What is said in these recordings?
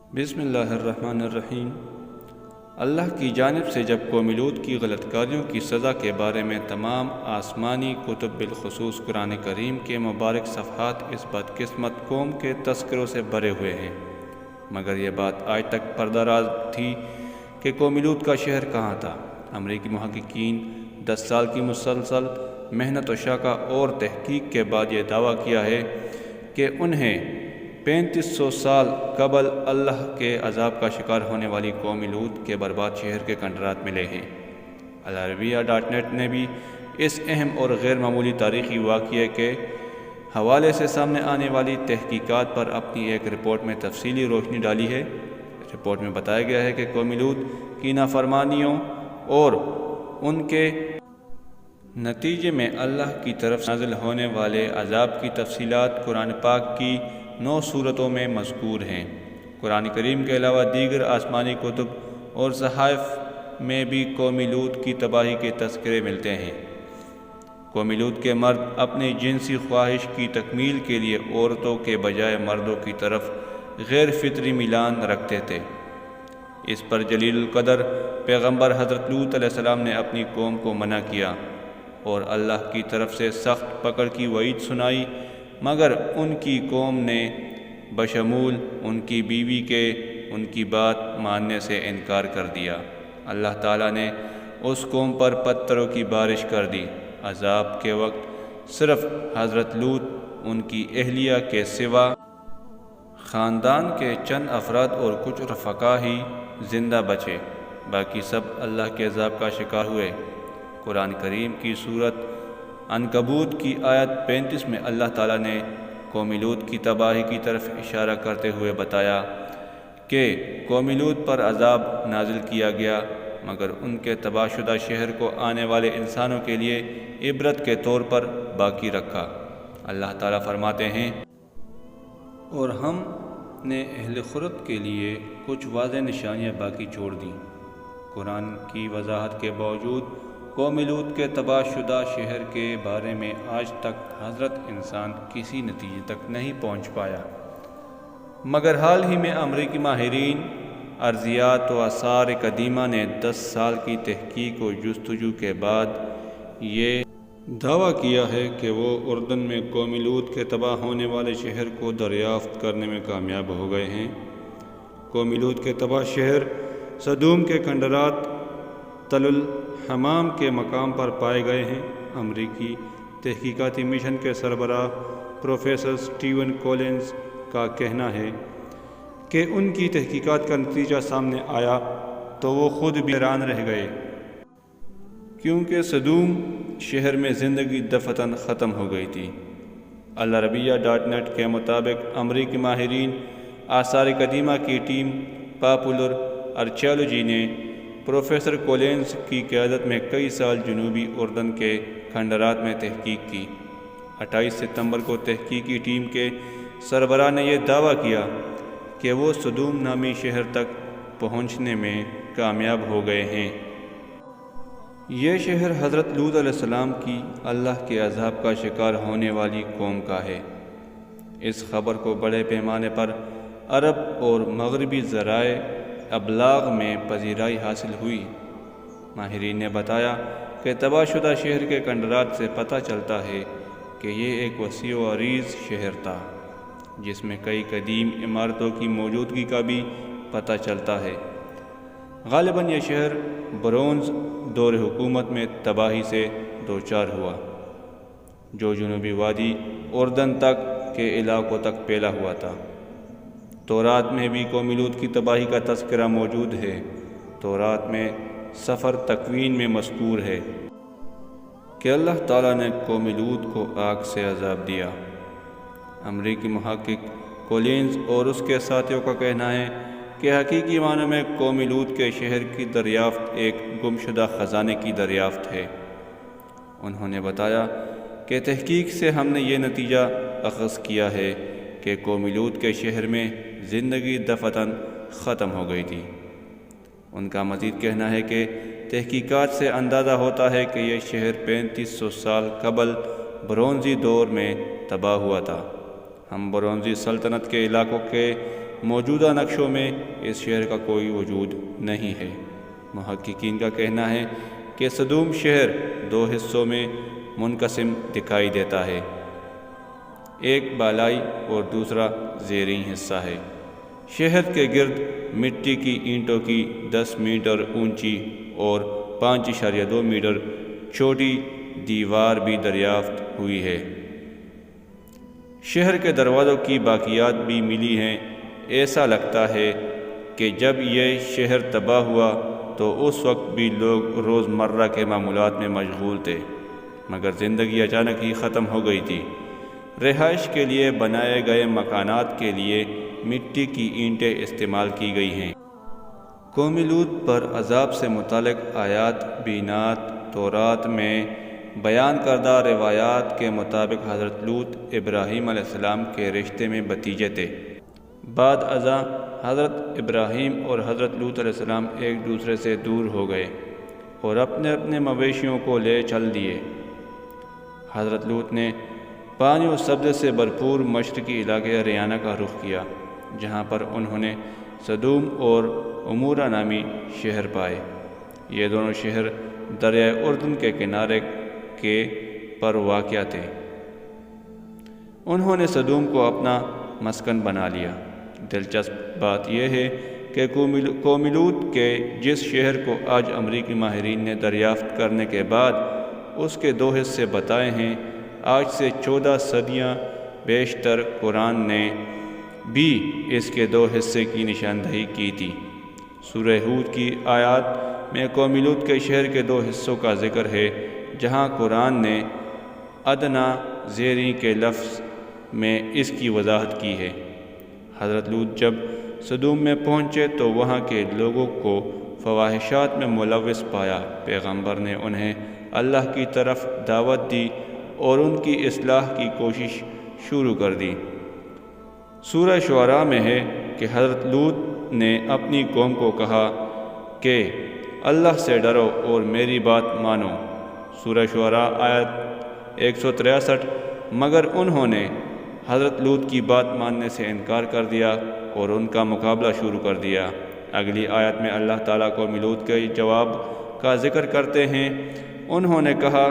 بسم اللہ الرحمن الرحیم۔ اللہ کی جانب سے جب قوم لوط کی غلط کاریوں کی سزا کے بارے میں تمام آسمانی کتب بالخصوص قرآن کریم کے مبارک صفحات اس بدقسمت قوم کے تذکروں سے بھرے ہوئے ہیں، مگر یہ بات آج تک پردہ راز تھی کہ قوم لوط کا شہر کہاں تھا۔ امریکی محققین 10 سال کی مسلسل محنت و شاقہ اور تحقیق کے بعد یہ دعویٰ کیا ہے کہ انہیں 3500 سال قبل اللہ کے عذاب کا شکار ہونے والی قوم لوط کے برباد شہر کے کھنڈرات ملے ہیں۔ العربیہ.net نے بھی اس اہم اور غیر معمولی تاریخی واقعے کے حوالے سے سامنے آنے والی تحقیقات پر اپنی ایک رپورٹ میں تفصیلی روشنی ڈالی ہے۔ رپورٹ میں بتایا گیا ہے کہ قوم لوط کی نافرمانیوں اور ان کے نتیجے میں اللہ کی طرف نازل ہونے والے عذاب کی تفصیلات قرآن پاک کی 9 سورتوں میں مذکور ہیں۔ قرآن کریم کے علاوہ دیگر آسمانی کتب اور صحائف میں بھی قوم لوط کی تباہی کے تذکرے ملتے ہیں۔ قوم لوط کے مرد اپنی جنسی خواہش کی تکمیل کے لیے عورتوں کے بجائے مردوں کی طرف غیر فطری میلان رکھتے تھے۔ اس پر جلیل القدر پیغمبر حضرت لوط علیہ السلام نے اپنی قوم کو منع کیا اور اللہ کی طرف سے سخت پکڑ کی وعید سنائی، مگر ان کی قوم نے بشمول ان کی بیوی کے ان کی بات ماننے سے انکار کر دیا۔ اللہ تعالیٰ نے اس قوم پر پتھروں کی بارش کر دی۔ عذاب کے وقت صرف حضرت لوط ان کی اہلیہ کے سوا خاندان کے چند افراد اور کچھ رفقا ہی زندہ بچے، باقی سب اللہ کے عذاب کا شکار ہوئے۔ قرآن کریم کی سورت عنکبوت کی آیت 35 میں اللہ تعالیٰ نے قوم لوط کی تباہی کی طرف اشارہ کرتے ہوئے بتایا کہ قوم لوط پر عذاب نازل کیا گیا، مگر ان کے تباہ شدہ شہر کو آنے والے انسانوں کے لیے عبرت کے طور پر باقی رکھا۔ اللہ تعالیٰ فرماتے ہیں، اور ہم نے اہل خرد کے لیے کچھ واضح نشانیاں باقی چھوڑ دیں۔ قرآن کی وضاحت کے باوجود قوم لوط کے تباہ شدہ شہر کے بارے میں آج تک حضرت انسان کسی نتیجے تک نہیں پہنچ پایا، مگر حال ہی میں امریکی ماہرین ارضیات و آثار قدیمہ نے 10 سال کی تحقیق و جستجو کے بعد یہ دعویٰ کیا ہے کہ وہ اردن میں قوم لوط کے تباہ ہونے والے شہر کو دریافت کرنے میں کامیاب ہو گئے ہیں۔ قوم لوط کے تباہ شہر سدوم کے کھنڈرات تل الحمام کے مقام پر پائے گئے ہیں۔ امریکی تحقیقاتی مشن کے سربراہ پروفیسر سٹیون کولنز کا کہنا ہے کہ ان کی تحقیقات کا نتیجہ سامنے آیا تو وہ خود بھی حیران رہ گئے، کیونکہ سدوم شہر میں زندگی دفعتاً ختم ہو گئی تھی۔ العربیہ.net کے مطابق امریکی ماہرین آثار قدیمہ کی ٹیم پاپولر آرچیالوجی نے پروفیسر کولنز کی قیادت میں کئی سال جنوبی اردن کے کھنڈرات میں تحقیق کی۔ 28 ستمبر کو تحقیقی ٹیم کے سربراہ نے یہ دعویٰ کیا کہ وہ سدوم نامی شہر تک پہنچنے میں کامیاب ہو گئے ہیں۔ یہ شہر حضرت لوط علیہ السلام کی اللہ کے عذاب کا شکار ہونے والی قوم کا ہے۔ اس خبر کو بڑے پیمانے پر عرب اور مغربی ذرائع ابلاغ میں پذیرائی حاصل ہوئی۔ ماہرین نے بتایا کہ تباہ شدہ شہر کے کھنڈرات سے پتہ چلتا ہے کہ یہ ایک وسیع و عریض شہر تھا، جس میں کئی قدیم عمارتوں کی موجودگی کا بھی پتہ چلتا ہے۔ غالباً یہ شہر برونز دور حکومت میں تباہی سے دوچار ہوا، جو جنوبی وادی اردن تک کے علاقوں تک پھیلا ہوا تھا۔ تورات میں بھی قوم لوط کی تباہی کا تذکرہ موجود ہے۔ تورات میں سفر تکوین میں مذکور ہے کہ اللہ تعالیٰ نے قوم لوط کو آگ سے عذاب دیا۔ امریکی محقق کولنز اور اس کے ساتھیوں کا کہنا ہے کہ حقیقی معنی میں قوم لوط کے شہر کی دریافت ایک گمشدہ خزانے کی دریافت ہے۔ انہوں نے بتایا کہ تحقیق سے ہم نے یہ نتیجہ اخذ کیا ہے کہ قوم لوط کے شہر میں زندگی دفعتاً ختم ہو گئی تھی۔ ان کا مزید کہنا ہے کہ تحقیقات سے اندازہ ہوتا ہے کہ یہ شہر 3500 سال قبل برونزی دور میں تباہ ہوا تھا۔ ہم برونزی سلطنت کے علاقوں کے موجودہ نقشوں میں اس شہر کا کوئی وجود نہیں ہے۔ محققین کا کہنا ہے کہ صدوم شہر 2 حصوں میں منقسم دکھائی دیتا ہے، ایک بالائی اور دوسرا زیریں حصہ ہے۔ شہر کے گرد مٹی کی اینٹوں کی 10 میٹر اونچی اور 5.2 میٹر چھوٹی دیوار بھی دریافت ہوئی ہے۔ شہر کے دروازوں کی باقیات بھی ملی ہیں۔ ایسا لگتا ہے کہ جب یہ شہر تباہ ہوا تو اس وقت بھی لوگ روزمرہ کے معمولات میں مشغول تھے، مگر زندگی اچانک ہی ختم ہو گئی تھی۔ رہائش کے لیے بنائے گئے مکانات کے لیے مٹی کی اینٹیں استعمال کی گئی ہیں۔ قوم لوط پر عذاب سے متعلق آیات بینات تورات میں بیان کردہ روایات کے مطابق حضرت لوط ابراہیم علیہ السلام کے رشتے میں بھتیجے تھے۔ بعد ازاں حضرت ابراہیم اور حضرت لوط علیہ السلام ایک دوسرے سے دور ہو گئے اور اپنے اپنے مویشیوں کو لے چل دیے۔ حضرت لوط نے پانی و سبزے سے بھرپور مشرقی علاقے اریانہ کا رخ کیا، جہاں پر انہوں نے صدوم اور عمورہ نامی شہر پائے۔ یہ دونوں شہر دریائے اردن کے کنارے پر واقع تھے۔ انہوں نے صدوم کو اپنا مسکن بنا لیا۔ دلچسپ بات یہ ہے کہ قوم لوط کے جس شہر کو آج امریکی ماہرین نے دریافت کرنے کے بعد اس کے 2 حصے بتائے ہیں، آج سے 14 صدیاں بیشتر قرآن نے بھی اس کے 2 حصے کی نشاندہی کی تھی۔ سورہ ہود کی آیات میں قوم لوط کے شہر کے 2 حصوں کا ذکر ہے، جہاں قرآن نے ادنا زیریں کے لفظ میں اس کی وضاحت کی ہے۔ حضرت لوط جب صدوم میں پہنچے تو وہاں کے لوگوں کو فواحشات میں ملوث پایا۔ پیغمبر نے انہیں اللہ کی طرف دعوت دی اور ان کی اصلاح کی کوشش شروع کر دی۔ سورہ شعراء میں ہے کہ حضرت لوط نے اپنی قوم کو کہا کہ اللہ سے ڈرو اور میری بات مانو۔ سورہ شعراء آیت 163۔ مگر انہوں نے حضرت لوط کی بات ماننے سے انکار کر دیا اور ان کا مقابلہ شروع کر دیا۔ اگلی آیت میں اللہ تعالیٰ کو لوط کے جواب کا ذکر کرتے ہیں۔ انہوں نے کہا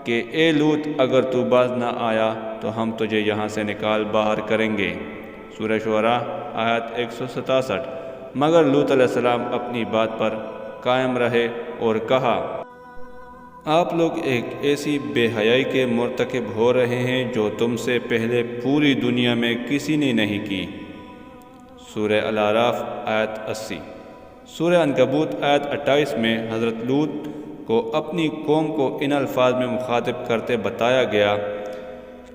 کہ اے لوط، اگر تو باز نہ آیا تو ہم تجھے یہاں سے نکال باہر کریں گے۔ سورہ شعراء آیت 167۔ مگر لوط علیہ السلام اپنی بات پر قائم رہے اور کہا، آپ لوگ ایک ایسی بے حیائی کے مرتکب ہو رہے ہیں جو تم سے پہلے پوری دنیا میں کسی نے نہیں کی۔ سورہ الاعراف آیت 80۔ سورہ عنکبوت آیت 28 میں حضرت لوط کو اپنی قوم کو ان الفاظ میں مخاطب کرتے بتایا گیا،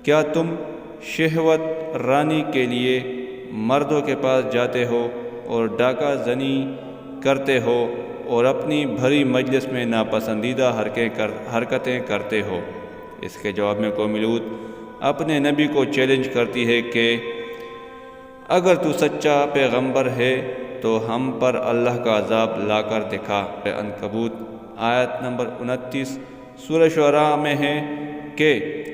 کیا تم شہوت رانی کے لیے مردوں کے پاس جاتے ہو اور ڈاکہ زنی کرتے ہو اور اپنی بھری مجلس میں ناپسندیدہ حرکتیں کرتے ہو؟ اس کے جواب میں قوم لوط اپنے نبی کو چیلنج کرتی ہے کہ اگر تو سچا پیغمبر ہے تو ہم پر اللہ کا عذاب لا کر دکھا۔ عنکبوت آیت نمبر 29۔ سورہ شعراء میں ہے کہ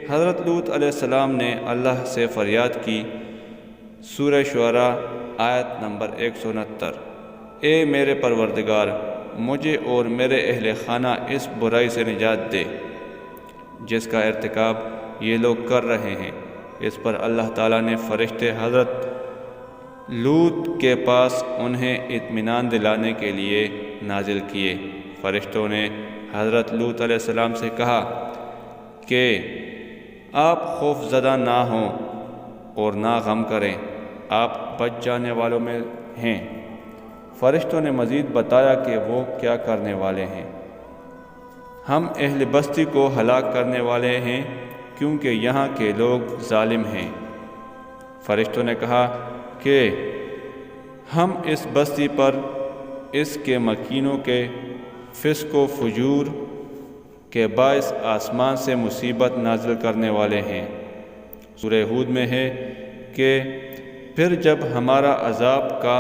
حضرت لوط علیہ السلام نے اللہ سے فریاد کی۔ سورہ شعراء آیت نمبر 169۔ اے میرے پروردگار، مجھے اور میرے اہل خانہ اس برائی سے نجات دے جس کا ارتکاب یہ لوگ کر رہے ہیں۔ اس پر اللہ تعالیٰ نے فرشتے حضرت لوط کے پاس انہیں اطمینان دلانے کے لیے نازل کیے۔ فرشتوں نے حضرت لوط علیہ السلام سے کہا کہ آپ خوف زدہ نہ ہوں اور نہ غم کریں، آپ بچ جانے والوں میں ہیں۔ فرشتوں نے مزید بتایا کہ وہ کیا کرنے والے ہیں۔ ہم اہل بستی کو ہلاک کرنے والے ہیں کیونکہ یہاں کے لوگ ظالم ہیں۔ فرشتوں نے کہا کہ ہم اس بستی پر اس کے مکینوں کے فسق و فجور کے باعث آسمان سے مصیبت نازل کرنے والے ہیں۔ سورہ ہود میں ہے کہ پھر جب ہمارا عذاب کا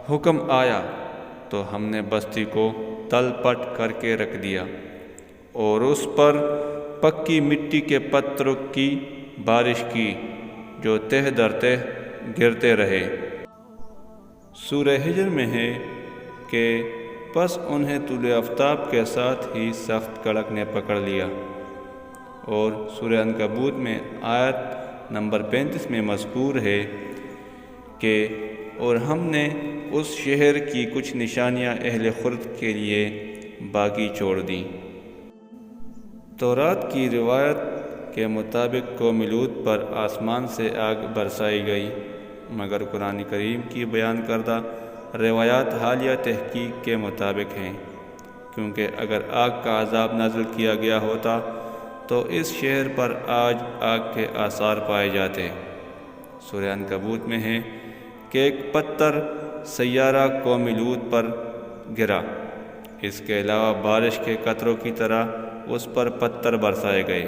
حکم آیا تو ہم نے بستی کو تل پٹ کر کے رکھ دیا اور اس پر پکی مٹی کے پتھروں کی بارش کی جو تہ در تہ گرتے رہے۔ سورہ ہجر میں ہے کہ پس انہیں طلوع آفتاب کے ساتھ ہی سخت کڑک نے پکڑ لیا، اور سورہ عنکبوت میں آیت نمبر 35 میں مذکور ہے کہ اور ہم نے اس شہر کی کچھ نشانیاں اہل خرد کے لیے باقی چھوڑ دیں۔ تورات کی روایت کے مطابق قوم لوط پر آسمان سے آگ برسائی گئی، مگر قرآن کریم کی بیان کردہ روایات حالیہ تحقیق کے مطابق ہیں، کیونکہ اگر آگ کا عذاب نازل کیا گیا ہوتا تو اس شہر پر آج آگ کے آثار پائے جاتے۔ سورہ عنکبوت میں ہے کہ ایک پتھر سیارہ قوم لوط پر گرا، اس کے علاوہ بارش کے قطروں کی طرح اس پر پتھر برسائے گئے،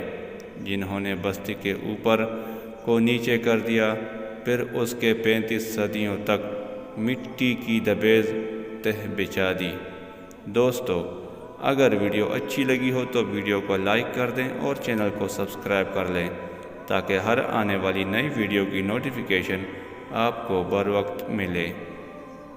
جنہوں نے بستی کے اوپر کو نیچے کر دیا، پھر اس کے 35 صدیوں تک مٹی کی دبیز تہ بچھا دی۔ دوستو، اگر ویڈیو اچھی لگی ہو تو ویڈیو کو لائک کر دیں اور چینل کو سبسکرائب کر لیں تاکہ ہر آنے والی نئی ویڈیو کی نوٹیفیکیشن آپ کو بر وقت ملے۔